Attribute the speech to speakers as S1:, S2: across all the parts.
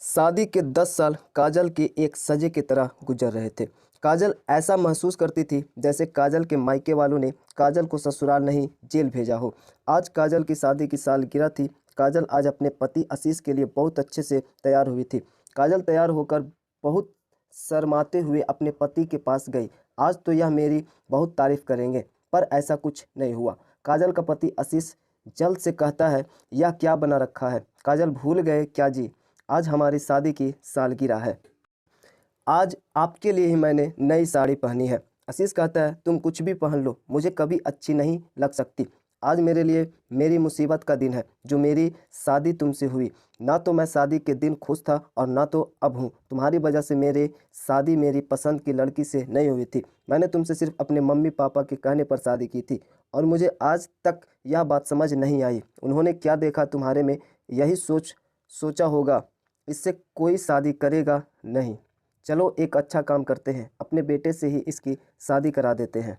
S1: शादी के 10 साल काजल के एक सजे की तरह गुजर रहे थे। काजल ऐसा महसूस करती थी जैसे काजल के मायके वालों ने काजल को ससुराल नहीं जेल भेजा हो। आज काजल की शादी की सालगिरह थी। काजल आज अपने पति आशीष के लिए बहुत अच्छे से तैयार हुई थी। काजल तैयार होकर बहुत शर्माते हुए अपने पति के पास गई। आज तो यह मेरी बहुत तारीफ करेंगे, पर ऐसा कुछ नहीं हुआ। काजल का पति आशीष जल्द से कहता है, यह क्या बना रखा है? काजल भूल गए क्या जी, आज हमारी शादी की सालगिरह है। आज आपके लिए ही मैंने नई साड़ी पहनी है। आशीष कहता है, तुम कुछ भी पहन लो, मुझे कभी अच्छी नहीं लग सकती। आज मेरे लिए मेरी मुसीबत का दिन है जो मेरी शादी तुमसे हुई। ना तो मैं शादी के दिन खुश था और ना तो अब हूँ। तुम्हारी वजह से मेरी शादी मेरी पसंद की लड़की से नहीं हुई थी। मैंने तुमसे सिर्फ अपने मम्मी पापा के कहने पर शादी की थी और मुझे आज तक यह बात समझ नहीं आई। उन्होंने क्या देखा तुम्हारे में, यही सोचा होगा इससे कोई शादी करेगा नहीं। चलो एक अच्छा काम करते हैं, अपने बेटे से ही इसकी शादी करा देते हैं।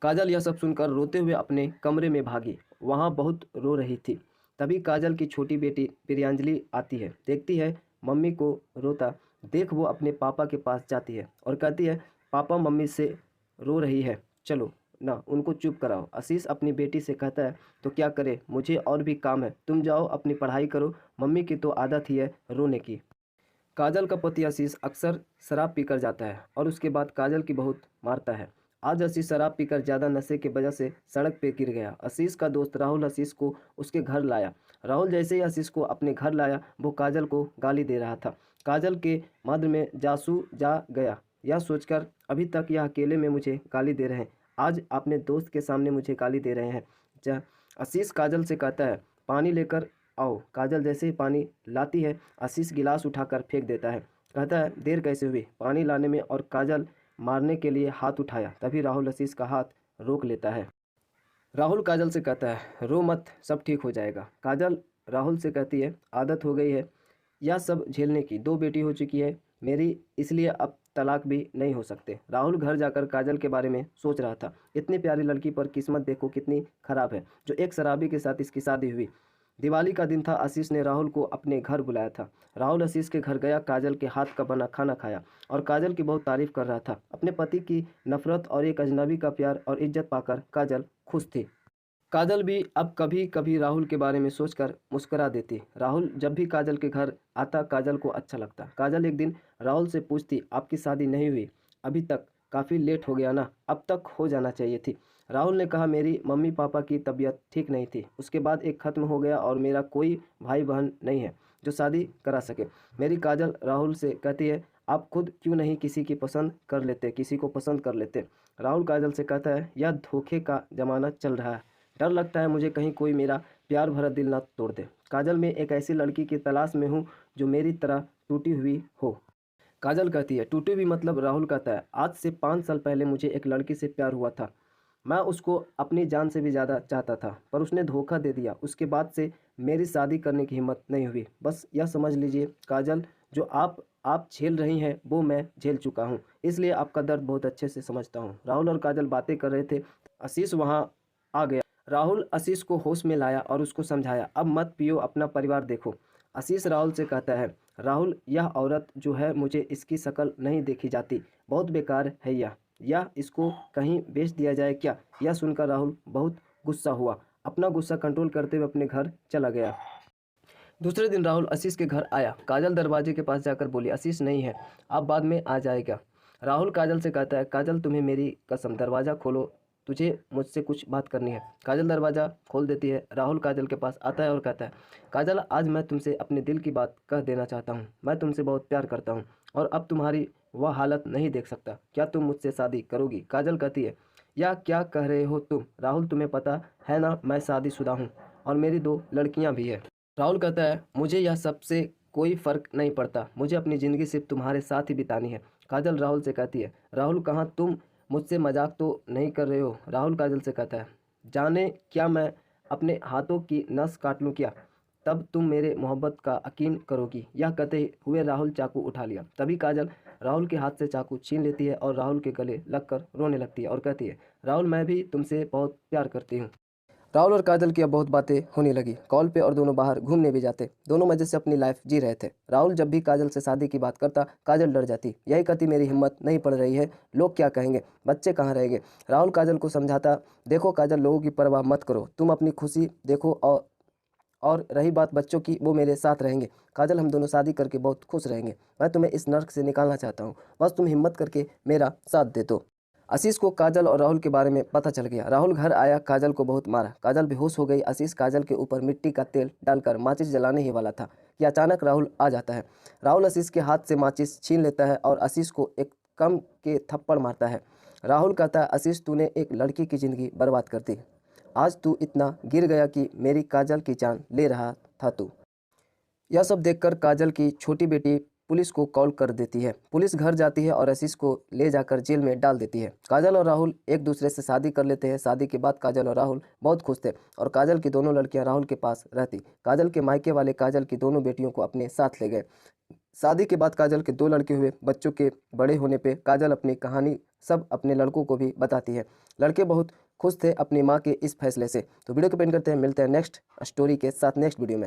S1: काजल यह सब सुनकर रोते हुए अपने कमरे में भागी। वहाँ बहुत रो रही थी। तभी काजल की छोटी बेटी प्रियांजलि आती है। देखती है मम्मी को रोता देख वो अपने पापा के पास जाती है और कहती है, पापा मम्मी से रो रही है, चलो ना उनको चुप कराओ। आशीष अपनी बेटी से कहता है, तो क्या करे, मुझे और भी काम है, तुम जाओ अपनी पढ़ाई करो, मम्मी की तो आदत ही है रोने की। काजल का पति आशीष अक्सर शराब पीकर जाता है और उसके बाद काजल की बहुत मारता है। आज आशीष शराब पीकर ज़्यादा नशे की वजह से सड़क पे गिर गया। आशीष का दोस्त राहुल आशीष को उसके घर लाया। राहुल जैसे ही आशीष को अपने घर लाया, वो काजल को गाली दे रहा था। काजल के मद में जासू जा गया, यह सोचकर अभी तक यह अकेले में मुझे गाली दे रहे हैं, आज अपने दोस्त के सामने मुझे गाली दे रहे हैं। जा आशीष काजल से कहता है, पानी लेकर आओ। काजल जैसे ही पानी लाती है, आशीष गिलास उठाकर फेंक देता है। कहता है, देर कैसे हुई पानी लाने में, और काजल मारने के लिए हाथ उठाया। तभी राहुल आशीष का हाथ रोक लेता है। राहुल काजल से कहता है, रो मत, सब ठीक हो जाएगा। काजल राहुल से कहती है, आदत हो गई है यह सब झेलने की, 2 बेटी हो चुकी है मेरी, इसलिए अब तलाक भी नहीं हो सकते। राहुल घर जाकर काजल के बारे में सोच रहा था। इतनी प्यारी लड़की पर किस्मत देखो कितनी खराब है, जो एक शराबी के साथ इसकी शादी हुई। दिवाली का दिन था। आशीष ने राहुल को अपने घर बुलाया था। राहुल आशीष के घर गया, काजल के हाथ का बना खाना खाया और काजल की बहुत तारीफ कर रहा था। अपने पति की नफरत और एक अजनबी का प्यार और इज्जत पाकर काजल खुश थी। काजल भी अब कभी कभी राहुल के बारे में सोचकर मुस्कुरा देती। राहुल जब भी काजल के घर आता काजल को अच्छा लगता। काजल एक दिन राहुल से पूछती, आपकी शादी नहीं हुई अभी तक, काफ़ी लेट हो गया ना, अब तक हो जाना चाहिए थी। राहुल ने कहा, मेरी मम्मी पापा की तबीयत ठीक नहीं थी, उसके बाद एक ख़त्म हो गया और मेरा कोई भाई बहन नहीं है जो शादी करा सके मेरी। काजल राहुल से कहती है, आप खुद क्यों नहीं किसी की पसंद कर लेते, किसी को पसंद कर लेते। राहुल काजल से कहता है, यह धोखे का ज़माना चल रहा है, डर लगता है मुझे कहीं कोई मेरा प्यार भरा दिल ना तोड़ दे। काजल, मैं एक ऐसी लड़की की तलाश में हूँ जो मेरी तरह टूटी हुई हो। काजल कहती है, टूटी हुई मतलब? राहुल कहता है, आज से 5 साल पहले मुझे एक लड़की से प्यार हुआ था। मैं उसको अपनी जान से भी ज़्यादा चाहता था, पर उसने धोखा दे दिया। उसके बाद से मेरी शादी करने की हिम्मत नहीं हुई। बस यह समझ लीजिए काजल, जो आप झेल रही हैं वो मैं झेल चुका हूँ, इसलिए आपका दर्द बहुत अच्छे से समझता हूँ। राहुल और काजल बातें कर रहे थे। आशीष वहाँ आ गया। राहुल आशीष को होश में लाया और उसको समझाया, अब मत पियो, अपना परिवार देखो। आशीष राहुल से कहता है, राहुल यह औरत जो है, मुझे इसकी शक्ल नहीं देखी जाती, बहुत बेकार है यह इसको कहीं बेच दिया जाए क्या? यह सुनकर राहुल बहुत गुस्सा हुआ। अपना गुस्सा कंट्रोल करते हुए अपने घर चला गया। दूसरे दिन राहुल आशीष के घर आया। काजल दरवाजे के पास जाकर बोली, आशीष नहीं है, आप बाद में आ जाएगा। राहुल काजल से कहता है, काजल तुम्हें मेरी कसम, दरवाज़ा खोलो, तुझे मुझसे कुछ बात करनी है। काजल दरवाज़ा खोल देती है। राहुल काजल के पास आता है और कहता है, काजल आज मैं तुमसे अपने दिल की बात कह देना चाहता हूँ। मैं तुमसे बहुत प्यार करता हूँ और अब तुम्हारी वह हालत नहीं देख सकता। क्या तुम मुझसे शादी करोगी? काजल कहती है, या क्या कह रहे हो तुम? राहुल, तुम्हें पता है ना मैं शादीशुदा हूँ और मेरी 2 लड़कियाँ भी है। राहुल कहता है, मुझे यह सबसे कोई फ़र्क नहीं पड़ता, मुझे अपनी ज़िंदगी सिर्फ तुम्हारे साथ ही बितानी है। काजल राहुल से कहती है, राहुल कहाँ, तुम मुझसे मजाक तो नहीं कर रहे हो? राहुल काजल से कहता है, जाने क्या मैं अपने हाथों की नस काट लूँ क्या, तब तुम मेरे मोहब्बत का यकीन करोगी। यह कहते हुए राहुल चाकू उठा लिया। तभी काजल राहुल के हाथ से चाकू छीन लेती है और राहुल के गले लगकर रोने लगती है और कहती है, राहुल मैं भी तुमसे बहुत प्यार करती हूँ। राहुल और काजल की अब बहुत बातें होने लगी कॉल पे और दोनों बाहर घूमने भी जाते। दोनों मजे से अपनी लाइफ जी रहे थे। राहुल जब भी काजल से शादी की बात करता काजल डर जाती, यही कहती मेरी हिम्मत नहीं पड़ रही है, लोग क्या कहेंगे, बच्चे कहाँ रहेंगे। राहुल काजल को समझाता, देखो काजल, लोगों की परवाह मत करो, तुम अपनी खुशी देखो, और रही बात बच्चों की, वो मेरे साथ रहेंगे। काजल, हम दोनों शादी करके बहुत खुश रहेंगे। मैं तुम्हें इस नर्क से निकालना चाहता हूँ, बस तुम हिम्मत करके मेरा साथ दे दो। आशीष को काजल और राहुल के बारे में पता चल गया। राहुल घर आया, काजल को बहुत मारा, काजल बेहोश हो गई। आशीष काजल के ऊपर मिट्टी का तेल डालकर माचिस जलाने ही वाला था कि अचानक राहुल आ जाता है। राहुल आशीष के हाथ से माचिस छीन लेता है और आशीष को एक कम के थप्पड़ मारता है। राहुल कहता है, आशीष, तूने एक लड़की की ज़िंदगी बर्बाद कर दी। आज तू इतना गिर गया कि मेरी काजल की जान ले रहा था तू। यह सब देखकर काजल की छोटी बेटी पुलिस को कॉल कर देती है। पुलिस घर जाती है और आशीष को ले जाकर जेल में डाल देती है। काजल और राहुल एक दूसरे से शादी कर लेते हैं। शादी के बाद काजल और राहुल बहुत खुश थे और काजल की दोनों लड़कियां राहुल के पास रहती। काजल के मायके वाले काजल की दोनों बेटियों को अपने साथ ले गए। शादी के बाद काजल के 2 लड़के हुए। बच्चों के बड़े होने पे काजल अपनी कहानी सब अपने लड़कों को भी बताती है। लड़के बहुत खुश थे अपनी माँ के इस फैसले से। तो वीडियो को पेंड करते हैं, मिलते हैं नेक्स्ट स्टोरी के साथ नेक्स्ट वीडियो में।